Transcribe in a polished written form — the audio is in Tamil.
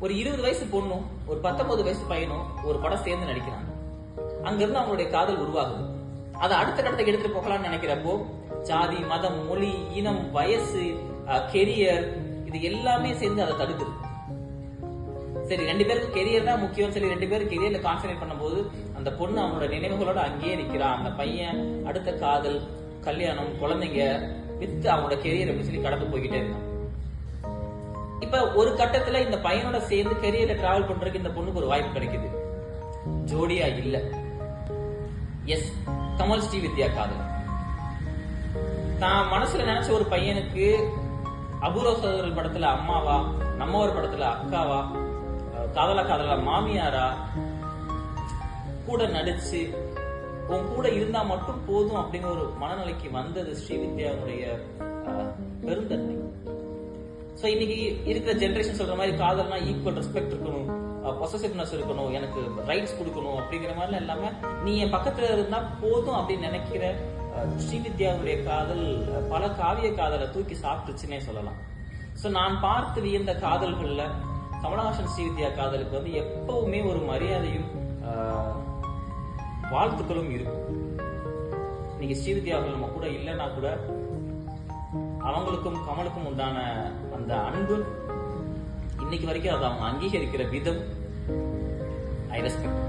ஒரு 20 வயசு பொண்ணும் ஒரு 19 வயசு பையனும் ஒரு படம் சேர்ந்து நடிக்கிறாங்க. அங்கிருந்து அவங்களுடைய காதல் உருவாகுது. அதை அடுத்த கட்டத்துக்கு எடுத்துட்டு போகலாம்னு நினைக்கிறப்போ ஜாதி, மதம், மொழி, இனம், வயசு, கெரியர், இது எல்லாமே சேர்ந்து அதை தடுக்குது. சரி, 2 பேருக்கு கெரியர் தான் முக்கியம். சரி, 2 பேரும் கெரியர்ல கான்சென்ட்ரேட் பண்ணும்போது அந்த பொண்ணு அவனோட நினைவுகளோட அங்கேயே நிக்கிறா. அந்த பையன் அடுத்த காதல், கல்யாணம், குழந்தைங்க வித்து அவனோட கெரியர் அப்படின்னு சொல்லி கடந்து போய்கிட்டே இருக்கான். இப்ப ஒரு கட்டத்துல இந்த பையனோட சேர்ந்து கெரியர்ல டிராவல் பண்றதுக்கு இந்த பொண்ணுக்கு ஒரு வாய்ப்பு கிடைக்குது. ஜோடியா இல்ல. எஸ், கமல் ஸ்ரீவித்யா காதல். தான் மனசுல நினைச்ச ஒரு பையனுக்கு அபூர்வ சகோதரர்கள் படத்துல அம்மாவா, நம்ம ஒரு படத்துல அக்காவா, காதலா மாமியாரா கூட நடிச்சு உன் கூட இருந்தா மட்டும் போதும் அப்படிங்கிற ஒரு மனநிலைக்கு வந்தது ஸ்ரீவித்யாவுடைய பெருந்தன்மை. சோ இன்னைக்கு இருக்கிற ஜெனரேஷன் சொல்ற மாதிரி காதல்னா ஈக்குவல் ரெஸ்பெக்ட் இருக்கணும், பொசசிவ்னஸ் இருக்கணும், எனக்கு ரைட்ஸ் கொடுக்கணும் அப்படிங்கிற மாதிரி இல்லாம நீ என் பக்கத்துல இருந்தா போதும் அப்படின்னு நினைக்கிற ஸ்ரீவித்யாவுடைய காதல் பல காவிய காதலை தூக்கி சாப்பிட்டுச்சுன்னே சொல்லலாம். சோ நான் பார்த்து வியந்த காதல்கள்ல கமலஹாசன் ஸ்ரீவித்யா காதலுக்கு வந்து எப்பவுமே ஒரு மரியாதையும் வாழ்த்துக்களும் இருக்கும். இன்னைக்கு ஸ்ரீவித்யா அவர்கள் நம்ம கூட இல்லைன்னா கூட அவங்களுக்கும் கமலுக்கும் உண்டான அந்த அன்பு இன்னைக்கு வரைக்கும் அதை அவங்க அங்கீகரிக்கிற விதம் ஐ ரெஸ்பெக்ட்.